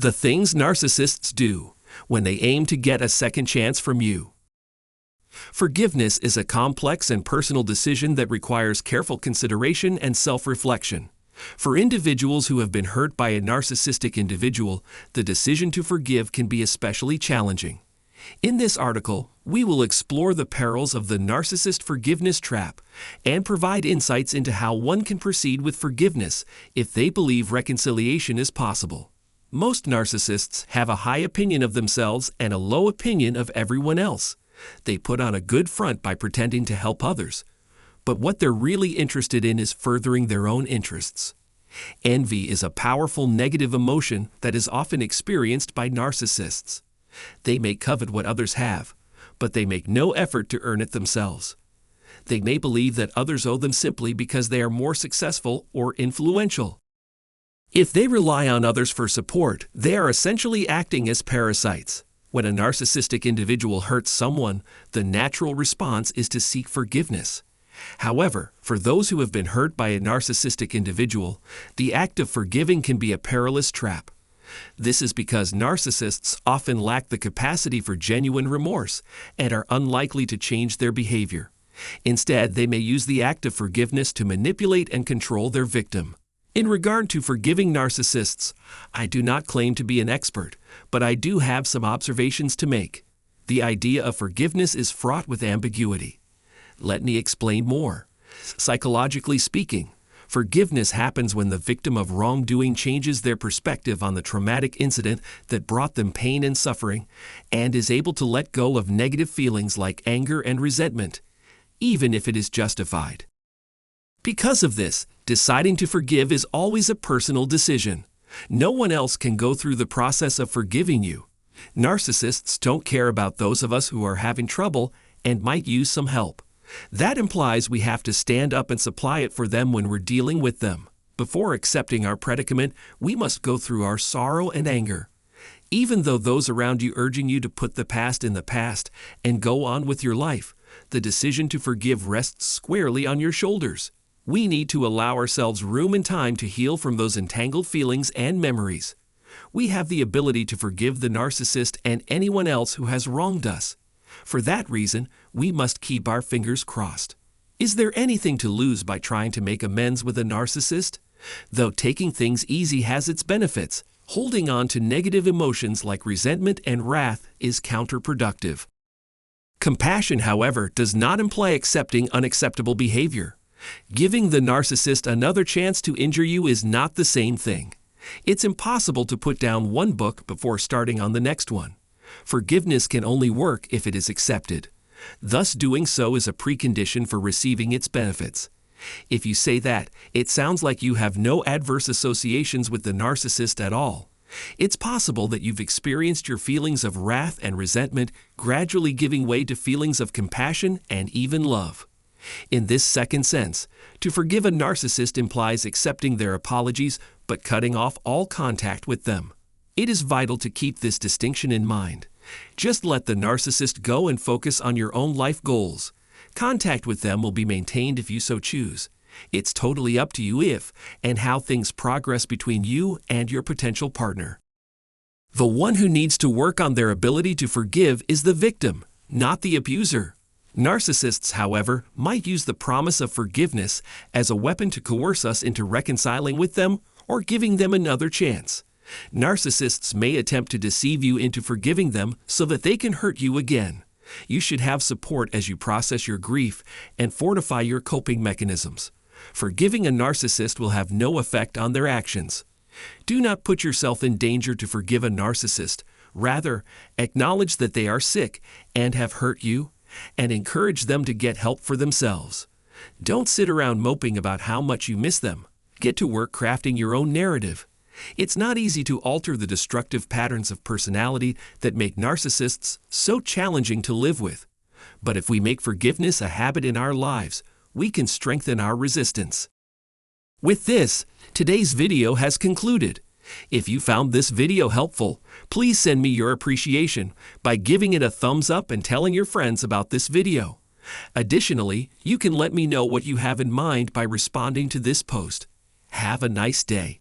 The things narcissists do when they aim to get a second chance from you. Forgiveness is a complex and personal decision that requires careful consideration and self-reflection. For individuals who have been hurt by a narcissistic individual, the decision to forgive can be especially challenging. In this article, we will explore the perils of the narcissist forgiveness trap and provide insights into how one can proceed with forgiveness if they believe reconciliation is possible. Most narcissists have a high opinion of themselves and a low opinion of everyone else. They put on a good front by pretending to help others, but what they're really interested in is furthering their own interests. Envy is a powerful negative emotion that is often experienced by narcissists. They may covet what others have, but they make no effort to earn it themselves. They may believe that others owe them simply because they are more successful or influential. If they rely on others for support, they are essentially acting as parasites. When a narcissistic individual hurts someone, the natural response is to seek forgiveness. However, for those who have been hurt by a narcissistic individual, the act of forgiving can be a perilous trap. This is because narcissists often lack the capacity for genuine remorse and are unlikely to change their behavior. Instead, they may use the act of forgiveness to manipulate and control their victim. In regard to forgiving narcissists, I do not claim to be an expert, but I do have some observations to make. The idea of forgiveness is fraught with ambiguity. Let me explain more. Psychologically speaking, forgiveness happens when the victim of wrongdoing changes their perspective on the traumatic incident that brought them pain and suffering, and is able to let go of negative feelings like anger and resentment, even if it is justified. Because of this, deciding to forgive is always a personal decision. No one else can go through the process of forgiving you. Narcissists don't care about those of us who are having trouble and might use some help. That implies we have to stand up and supply it for them when we're dealing with them. Before accepting our predicament, we must go through our sorrow and anger. Even though those around you urging you to put the past in the past and go on with your life, the decision to forgive rests squarely on your shoulders. We need to allow ourselves room and time to heal from those entangled feelings and memories. We have the ability to forgive the narcissist and anyone else who has wronged us. For that reason, we must keep our fingers crossed. Is there anything to lose by trying to make amends with a narcissist? Though taking things easy has its benefits, holding on to negative emotions like resentment and wrath is counterproductive. Compassion, however, does not imply accepting unacceptable behavior. Giving the narcissist another chance to injure you is not the same thing. It's impossible to put down one book before starting on the next one. Forgiveness can only work if it is accepted. Thus, doing so is a precondition for receiving its benefits. If you say that, it sounds like you have no adverse associations with the narcissist at all. It's possible that you've experienced your feelings of wrath and resentment gradually giving way to feelings of compassion and even love. In this second sense, to forgive a narcissist implies accepting their apologies but cutting off all contact with them. It is vital to keep this distinction in mind. Just let the narcissist go and focus on your own life goals. Contact with them will be maintained if you so choose. It's totally up to you if and how things progress between you and your potential partner. The one who needs to work on their ability to forgive is the victim, not the abuser. Narcissists, however, might use the promise of forgiveness as a weapon to coerce us into reconciling with them or giving them another chance. Narcissists may attempt to deceive you into forgiving them so that they can hurt you again. You should have support as you process your grief and fortify your coping mechanisms. Forgiving a narcissist will have no effect on their actions. Do not put yourself in danger to forgive a narcissist. Rather, acknowledge that they are sick and have hurt you, and encourage them to get help for themselves. Don't sit around moping about how much you miss them. Get to work crafting your own narrative. It's not easy to alter the destructive patterns of personality that make narcissists so challenging to live with. But if we make forgiveness a habit in our lives, we can strengthen our resistance. With this, today's video has concluded. If you found this video helpful, please send me your appreciation by giving it a thumbs up and telling your friends about this video. Additionally, you can let me know what you have in mind by responding to this post. Have a nice day.